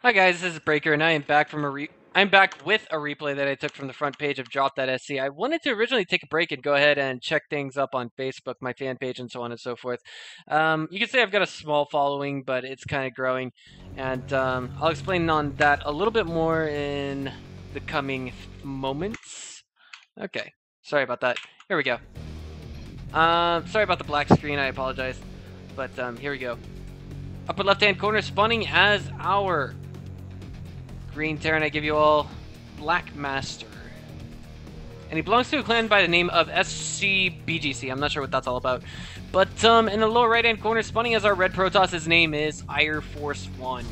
Hi guys, this is Breaker, and I am back from I'm back with a replay that I took from the front page of Drop.sc. I wanted to originally take a break and go ahead and check things up on Facebook, my fan page, and so on and so forth. You can say I've got a small following, but it's kind of growing, and I'll explain on that a little bit more in the coming moments. Okay, sorry about that. Here we go. Sorry about the black screen. I apologize, but here we go. Upper left-hand corner, spawning as our Green Terran, I give you all Blackmaster. And he belongs to a clan by the name of SCBGC. I'm not sure what that's all about. But in the lower right-hand corner, spawning as our Red Protoss, his name is AiurForceone.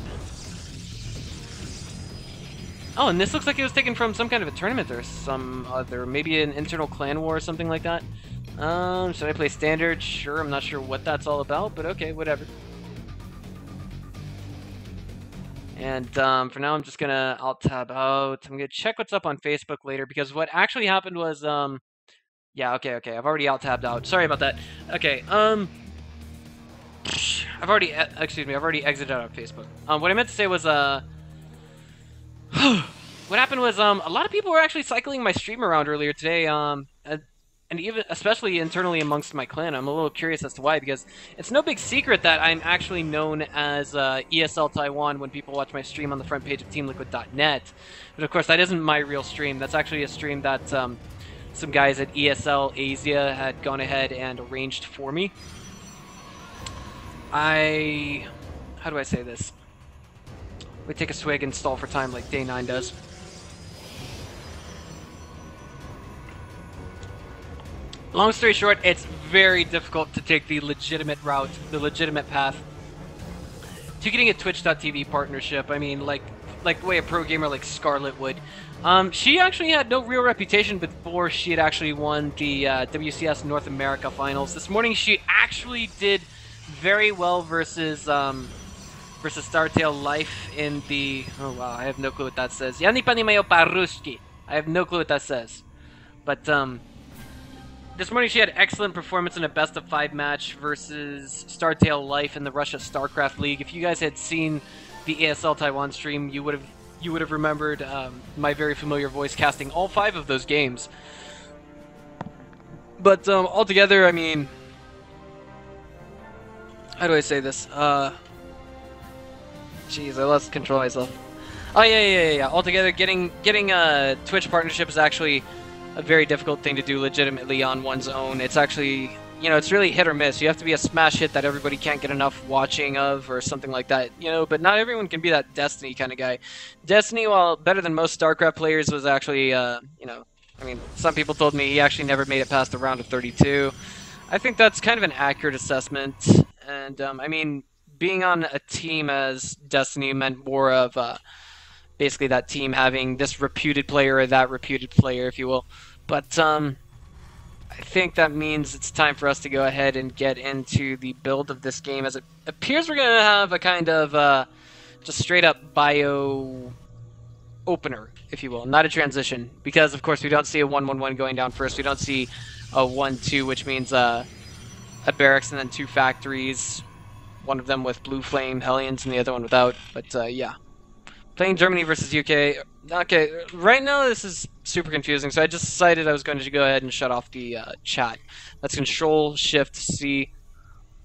Oh, and this looks like it was taken from some kind of a tournament or some other, maybe an internal clan war or something like that. Should I play standard? Sure, I'm not sure what that's all about, but okay, whatever. And for now, I'm just gonna alt-tab out. I'm gonna check what's up on Facebook later, because what actually happened was, yeah, okay, I've already alt-tabbed out. Sorry about that. Okay, I've already exited out of Facebook. What I meant to say was, what happened was, a lot of people were actually cycling my stream around earlier today, and even especially internally amongst my clan. I'm a little curious as to why, because it's no big secret that I'm actually known as ESL Taiwan when people watch my stream on the front page of TeamLiquid.net. But of course, that isn't my real stream. That's actually a stream that some guys at ESL Asia had gone ahead and arranged for me. How do I say this? We take a swig and stall for time like Day 9 does. Long story short, it's very difficult to take the legitimate route, the legitimate path to getting a Twitch.tv partnership. I mean, like the way a pro gamer like Scarlet would. She actually had no real reputation before she had actually won the WCS North America Finals. This morning, she actually did very well versus Startail Life in the... Oh, wow, I have no clue what that says. Yani pani mayo paruski. I have no clue what that says. But, this morning she had excellent performance in a best-of-5 match versus Startail Life in the Russia StarCraft League. If you guys had seen the ESL Taiwan stream, you would have remembered my very familiar voice casting all 5 of those games. But altogether, I mean, how do I say this? Jeez, I lost control of myself. Oh yeah. Altogether, getting a Twitch partnership is actually a very difficult thing to do legitimately on one's own. It's actually, you know, it's really hit or miss. You have to be a smash hit that everybody can't get enough watching of or something like that, you know, but not everyone can be that Destiny kind of guy. Destiny, while better than most StarCraft players, was actually, you know, I mean, some people told me he actually never made it past the round of 32. I think that's kind of an accurate assessment, and, I mean, being on a team as Destiny meant more of, basically that team having this reputed player or that reputed player, if you will. But I think that means it's time for us to go ahead and get into the build of this game, as it appears we're going to have a kind of just straight up bio opener, if you will, not a transition, because of course we don't see a 1-1-1 going down first. We don't see a 1-2, which means a barracks and then 2 factories, one of them with blue flame Hellions and the other one without. But yeah. Playing Germany versus UK. Okay, right now this is super confusing, so I just decided I was going to go ahead and shut off the chat. That's Control-Shift-C,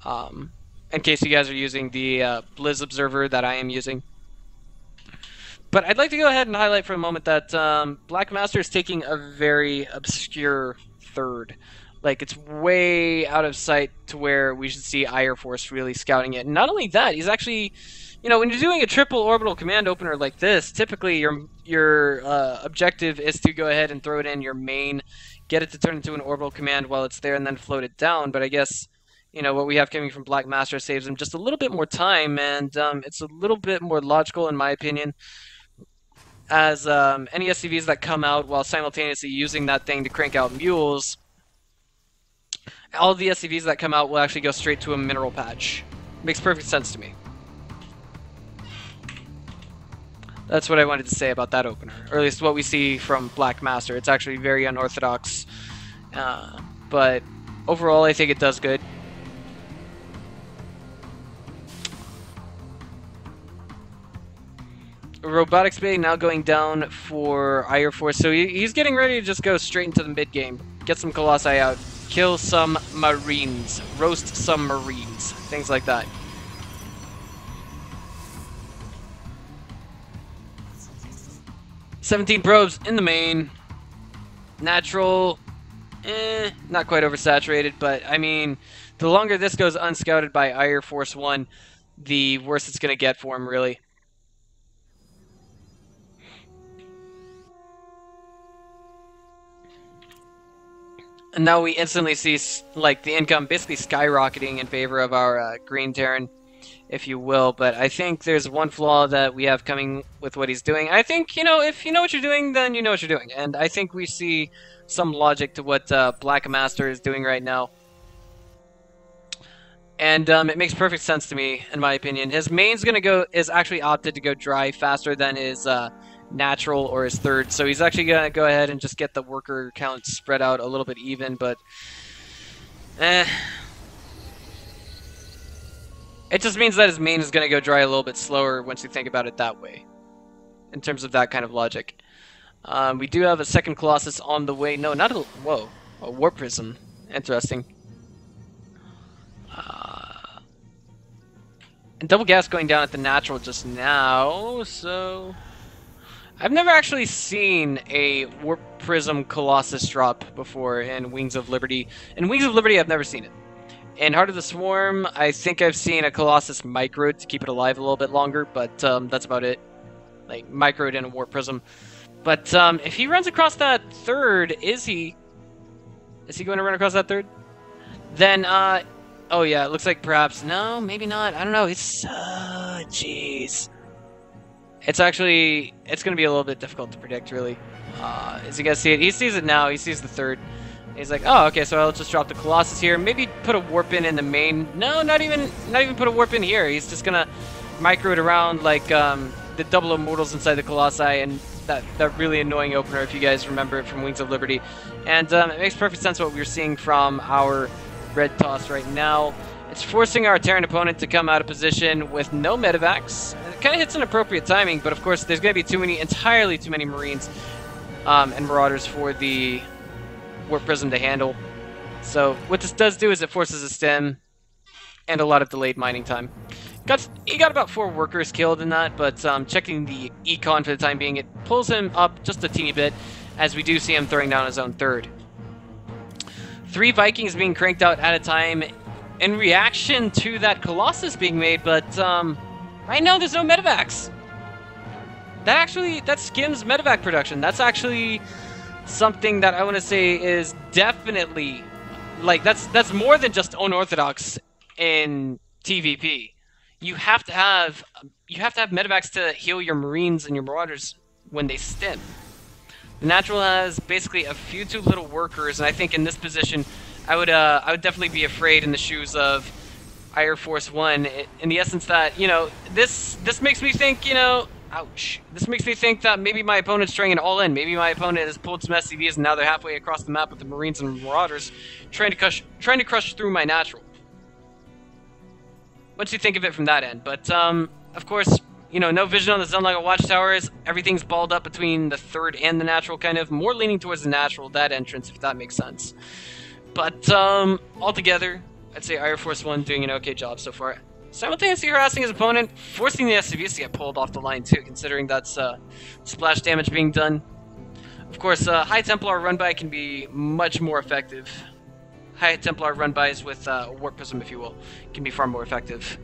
in case you guys are using the Blizz Observer that I am using. But I'd like to go ahead and highlight for a moment that Blackmaster is taking a very obscure third. Like, it's way out of sight to where we should see AiurForce really scouting it. And not only that, he's actually... You know, when you're doing a triple orbital command opener like this, typically your objective is to go ahead and throw it in your main, get it to turn into an orbital command while it's there, and then float it down. But I guess, you know, what we have coming from Blackmaster saves him just a little bit more time, and it's a little bit more logical, in my opinion, as any SCVs that come out while simultaneously using that thing to crank out mules, all of the SCVs that come out will actually go straight to a mineral patch. Makes perfect sense to me. That's what I wanted to say about that opener, or at least what we see from Blackmaster. It's actually very unorthodox, but overall I think it does good. Robotics Bay now going down for AiurForce. So he's getting ready to just go straight into the mid game. Get some Colossi out. Kill some Marines. Roast some Marines. Things like that. "17 probes in the main. Natural, not quite oversaturated, but I mean, the longer this goes unscouted by AiurForceone, the worse it's going to get for him, really. And now we instantly see, like, the income basically skyrocketing in favor of our Green Terran, if you will. But I think there's one flaw that we have coming with what he's doing. I think, you know, if you know what you're doing, then you know what you're doing. And I think we see some logic to what Blackmaster is doing right now. And it makes perfect sense to me, in my opinion. His main's is actually opted to go dry faster than his natural or his third. So he's actually going to go ahead and just get the worker count spread out a little bit even, but it just means that his main is going to go dry a little bit slower once you think about it that way, in terms of that kind of logic. We do have a second Colossus on the way. No, not a... Whoa. A Warp Prism. Interesting. And double gas going down at the natural just now, so... I've never actually seen a Warp Prism Colossus drop before in Wings of Liberty. In Wings of Liberty, I've never seen it. In Heart of the Swarm, I think I've seen a Colossus microed to keep it alive a little bit longer, but that's about it. Like, microed in a Warp Prism. But if he runs across that third, is he going to run across that third? Then, oh yeah, it looks like perhaps, no, maybe not, I don't know, it's, jeez. It's going to be a little bit difficult to predict, really. Is he going to see it? He sees it now, he sees the third. He's like, oh, okay, so I'll just drop the Colossus here, maybe put a warp in the main. No, not even put a warp in here. He's just going to micro it around like the double immortals inside the Colossi, and that really annoying opener, if you guys remember it from Wings of Liberty. And it makes perfect sense what we're seeing from our red toss right now. It's forcing our Terran opponent to come out of position with no medevacs. It kind of hits an appropriate timing, but of course there's going to be entirely too many Marines and Marauders for the Warp Prism to handle. So what this does do is it forces a stem and a lot of delayed mining time. He got about 4 workers killed in that, but checking the econ for the time being, it pulls him up just a teeny bit, as we do see him throwing down his own third. 3 Vikings being cranked out at a time in reaction to that Colossus being made, but right now there's no medevacs. That skims medevac production. That's actually something that I want to say is definitely, like, that's more than just unorthodox in TVP. You have to have medevacs to heal your Marines and your Marauders when they stim. The natural has basically a few too little workers, and I think in this position, I would definitely be afraid in the shoes of AiurForceone, in the essence that, you know, this makes me think, you know, ouch. This makes me think that maybe my opponent's trying an all-in. Maybe my opponent has pulled some SCVs and now they're halfway across the map with the Marines and Marauders, trying to crush through my natural. Once you think of it from that end. But, of course, you know, no vision on the Zenlaga watchtowers. Everything's balled up between the third and the natural, kind of. More leaning towards the natural, that entrance, if that makes sense. But, altogether, I'd say AiurForceone doing an okay job so far. Simultaneously harassing his opponent, forcing the SCVs to get pulled off the line too, considering that's splash damage being done. Of course, High Templar run-by can be much more effective. High Templar run-bys with Warp Prism, if you will, can be far more effective.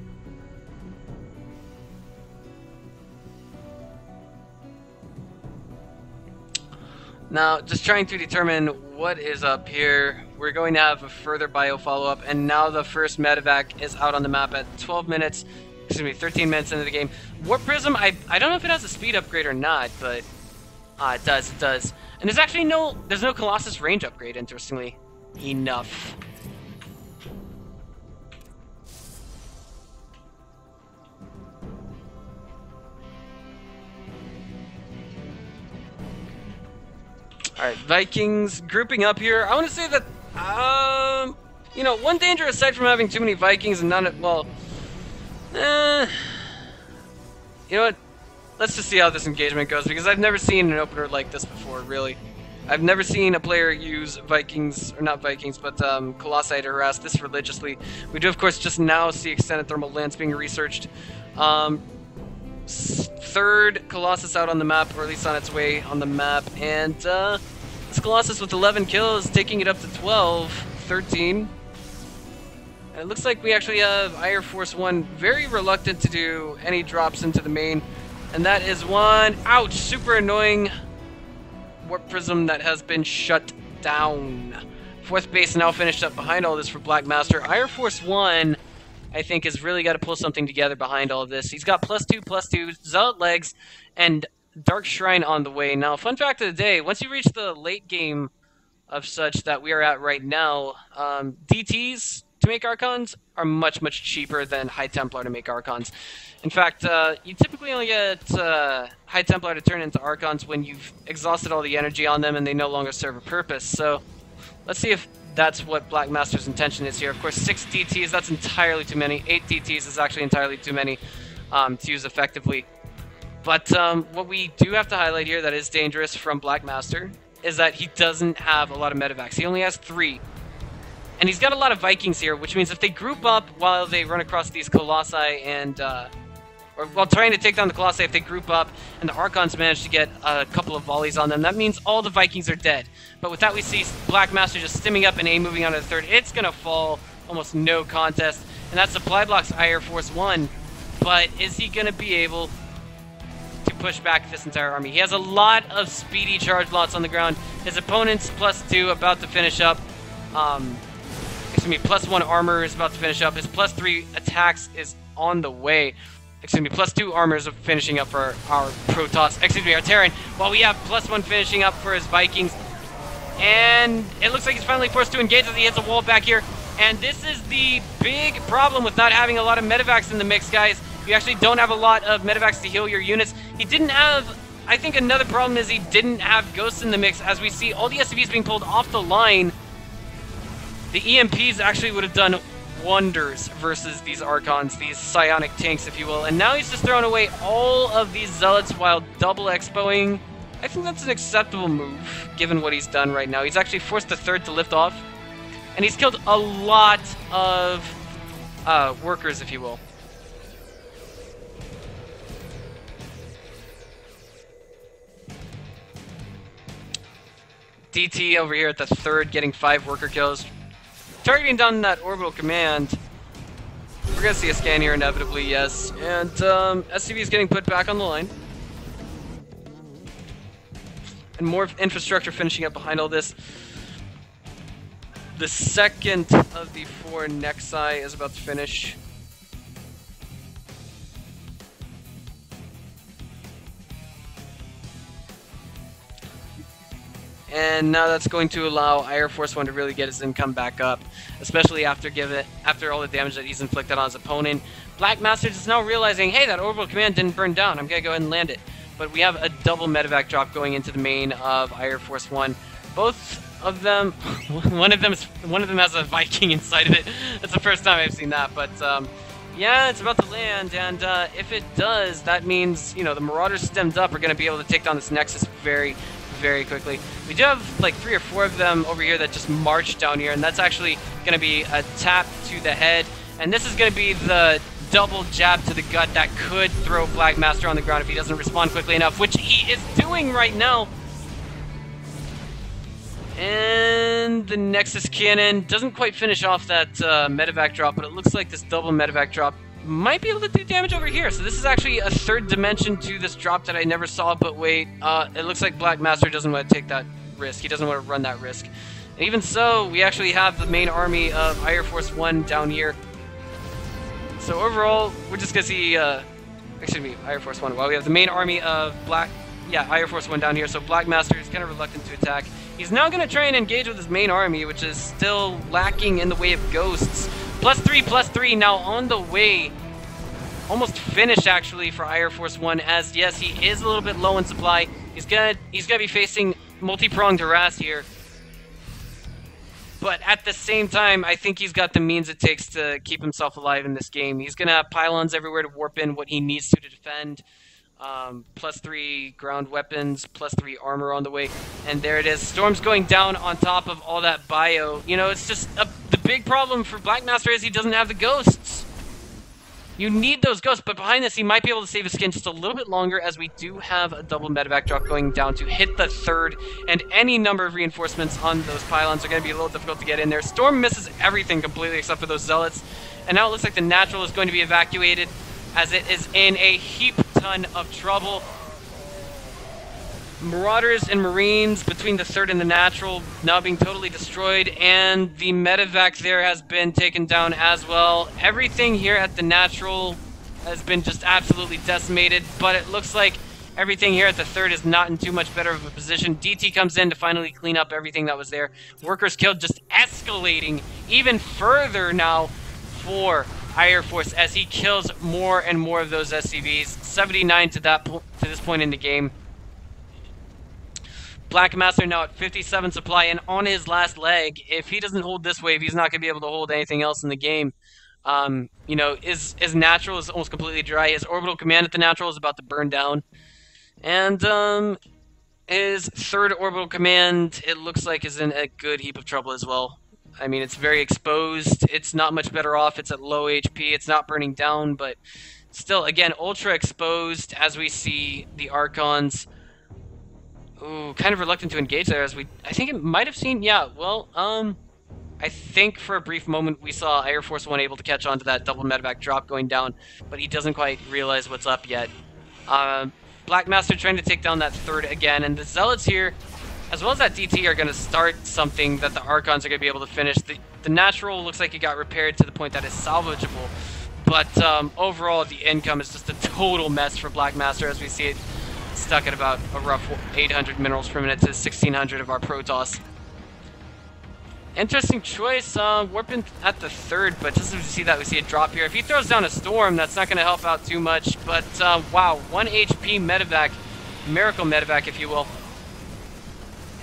Now, just trying to determine what is up here. We're going to have a further bio follow-up, and now the first medevac is out on the map at 13 minutes into the game. Warp Prism, I don't know if it has a speed upgrade or not, but it does. And there's actually no Colossus range upgrade, interestingly enough. Alright, Vikings grouping up here. I want to say that, you know, one danger aside from having too many Vikings and none of, well, you know what? let's just see how this engagement goes, because I've never seen an opener like this before, really. I've never seen a player use Vikings, or not Vikings, but Colossi to harass this religiously. We do, of course, just now see extended thermal lance being researched. Third Colossus out on the map, or at least on its way on the map, and this Colossus with 11 kills, taking it up to 12, 13. And it looks like we actually have AiurForceone very reluctant to do any drops into the main, and that is one, ouch, super annoying warp prism that has been shut down. Fourth base now finished up behind all this for Blackmaster. AiurForceone, I think, has really got to pull something together behind all of this. He's got +2/+2, Zealot legs, and Dark Shrine on the way. Now, fun fact of the day, once you reach the late game of such that we are at right now, DTs to make Archons are much, much cheaper than High Templar to make Archons. In fact, you typically only get High Templar to turn into Archons when you've exhausted all the energy on them and they no longer serve a purpose. So, let's see if that's what Blackmaster's intention is here. Of course, 6 DTs, that's entirely too many. 8 DTs is actually entirely too many to use effectively. But what we do have to highlight here that is dangerous from Blackmaster is that he doesn't have a lot of medevacs. He only has 3. And he's got a lot of Vikings here, which means if they group up while they run across these Colossi and... or while trying to take down the Colossi, if they group up and the Archons manage to get a couple of volleys on them, that means all the Vikings are dead. But with that, we see Blackmaster just stimming up and A moving on to the third. It's going to fall, almost no contest. And that supply blocks AiurForceone. But is he going to be able to push back this entire army? He has a lot of speedy charge lots on the ground. His opponent's +2 about to finish up. Excuse me, +1 armor is about to finish up. His +3 attacks is on the way. Excuse me, +2 armor is finishing up for our Protoss, excuse me, our Terran, while we have +1 finishing up for his Vikings. And it looks like he's finally forced to engage as he hits a wall back here. And this is the big problem with not having a lot of medevacs in the mix, guys. You actually don't have a lot of medevacs to heal your units. He didn't have, I think another problem is he didn't have ghosts in the mix. As we see all the SCVs being pulled off the line, the EMPs actually would have done wonders versus these Archons, these psionic tanks, if you will. And now he's just throwing away all of these Zealots while double expoing. I think that's an acceptable move, given what he's done right now. He's actually forced the third to lift off, and he's killed a lot of workers, if you will. DT over here at the third, getting 5 worker kills. Targeting down that orbital command. We're gonna see a scan here inevitably, yes. And SCV is getting put back on the line. And more infrastructure finishing up behind all this. The second of the 4 Nexi is about to finish. And now that's going to allow AiurForceone to really get his income back up, especially after all the damage that he's inflicted on his opponent. Blackmaster is now realizing, hey, that orbital command didn't burn down. I'm gonna go ahead and land it. But we have a double medevac drop going into the main of AiurForceone. Both of them, one of them has a Viking inside of it. That's the first time I've seen that. But yeah, it's about to land, and if it does, that means the Marauders stemmed up are going to be able to take down this Nexus very quickly. We do have like 3 or 4 of them over here that just march down here, and that's actually going to be a tap to the head, and this is going to be the double jab to the gut that could throw Blackmaster on the ground if he doesn't respond quickly enough, which he is doing right now. And the Nexus Cannon doesn't quite finish off that medevac drop, but it looks like this double medevac drop might be able to do damage over here. So this is actually a third dimension to this drop that I never saw, but wait, it looks like Blackmaster doesn't want to take that risk. He doesn't want to run that risk. And even so, we actually have the main army of AiurForceone down here. So overall, we're just going to see, excuse me, AiurForceone. Well, we have the main army of AiurForceone down here, so Blackmaster is kind of reluctant to attack. He's now going to try and engage with his main army, which is still lacking in the way of ghosts. +3/+3 now on the way. Almost finished, actually, for AiurForceone, as, yes, he is a little bit low in supply. He's gonna be facing multi-pronged harass here. But at the same time, I think he's got the means it takes to keep himself alive in this game. He's going to have pylons everywhere to warp in what he needs to defend. +3 ground weapons, +3 armor on the way, and there it is. Storm's going down on top of all that bio. You know, it's just the big problem for Blackmaster is he doesn't have the ghosts. You need those ghosts, but behind this, he might be able to save his skin just a little bit longer, as we do have a double medevac drop going down to hit the third, and any number of reinforcements on those pylons are going to be a little difficult to get in there. Storm misses everything completely except for those zealots, and now it looks like the natural is going to be evacuated, as it is in a heap ton of trouble. Marauders and Marines between the third and the natural now being totally destroyed, and the medevac there has been taken down as well. Everything here at the natural has been just absolutely decimated, but it looks like everything here at the third is not in too much better of a position. DT comes in to finally clean up everything that was there. Workers killed just escalating even further now for AiurForce as he kills more and more of those SCVs. 79 to this point in the game. Blackmaster now at 57 supply, and on his last leg. If he doesn't hold this wave, he's not going to be able to hold anything else in the game. You know, his natural is almost completely dry. His orbital command at the natural is about to burn down. And his third orbital command, it looks like, is in a good heap of trouble as well. I mean, it's very exposed. It's not much better off. It's at low HP. It's not burning down, but still, again, ultra exposed as we see the Archons. Ooh, kind of reluctant to engage there, as I think it might have seen, yeah, well, I think for a brief moment we saw AiurForceone able to catch on to that double medevac drop going down, but he doesn't quite realize what's up yet. Blackmaster trying to take down that third again, and the Zealots here, as well as that DT, are going to start something that the Archons are going to be able to finish. The natural looks like it got repaired to the point that it's salvageable, but overall the income is just a total mess for Blackmaster, as we see it stuck at about a rough 800 minerals per minute to 1600 of our Protoss. Interesting choice, warping at the third, but just as we see that, we see a drop here. If he throws down a storm, that's not going to help out too much, but wow, 1 HP medevac, miracle medevac if you will.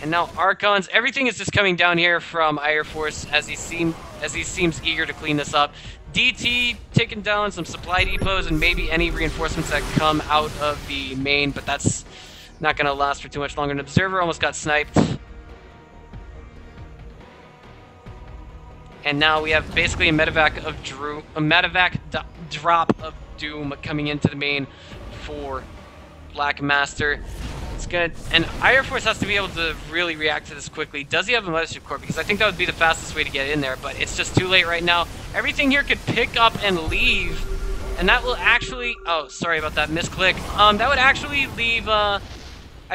And now Archons, everything is just coming down here from AiurForce as he seems eager to clean this up. DT taking down some supply depots and maybe any reinforcements that come out of the main, but that's not going to last for too much longer. An observer almost got sniped. And now we have basically a medevac drop of doom coming into the main for Blackmaster. It's good, and AiurForce has to be able to really react to this quickly. Does he have a mothership core? Because I think that would be the fastest way to get in there, but it's just too late right now. Everything here could pick up and leave, and that will actually, oh, sorry about that misclick. That would actually leave, I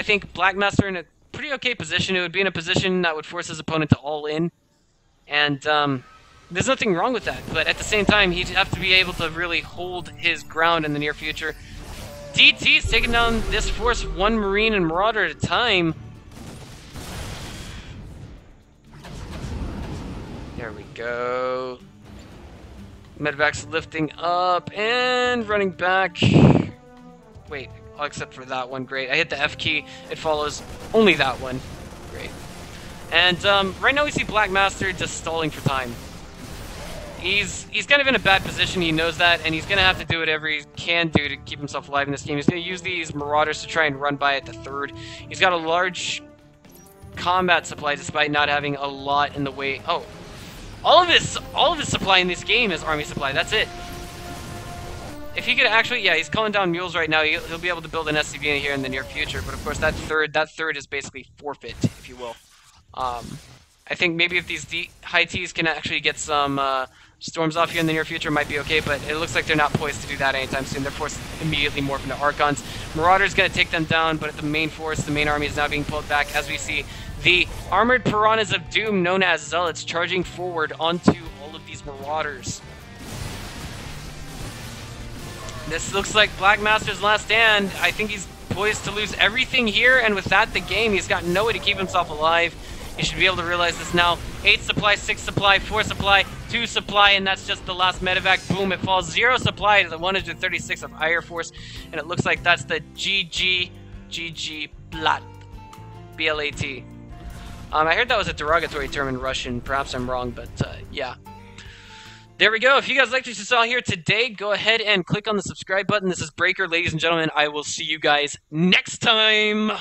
think, Blackmaster in a pretty okay position. It would be in a position that would force his opponent to all in, and there's nothing wrong with that, but at the same time, he'd have to be able to really hold his ground in the near future. DT's taking down this force, 1 Marine and Marauder at a time. There we go. Medevac's lifting up and running back. Wait, except for that one. Great. I hit the F key. It follows only that one. Great. And right now we see Blackmaster just stalling for time. He's kind of in a bad position, he knows that, and he's going to have to do whatever he can do to keep himself alive in this game. He's going to use these Marauders to try and run by at the third. He's got a large combat supply despite not having a lot in the way. Oh, all of his supply in this game is army supply, that's it. If he could actually, yeah, he's calling down mules right now. He'll be able to build an SCV in here in the near future, but of course that third is basically forfeit, if you will. I think maybe if these high Ts can actually get some storms off here in the near future, might be okay, but it looks like they're not poised to do that anytime soon. They're forced to immediately morph into Archons. Marauder's going to take them down, but at the main force, the main army is now being pulled back as we see the armored piranhas of doom known as Zealots charging forward onto all of these Marauders. This looks like Blackmaster's last stand. I think he's poised to lose everything here, and with that, the game. He's got no way to keep himself alive. You should be able to realize this now. 8 supply, 6 supply, 4 supply, 2 supply, and that's just the last medevac. Boom, it falls 0 supply to the 136 of AiurForce, and it looks like that's the GG Blat. B-L-A-T. I heard that was a derogatory term in Russian. Perhaps I'm wrong, but yeah. There we go. If you guys liked what you saw here today, go ahead and click on the subscribe button. This is Breaker, ladies and gentlemen. I will see you guys next time.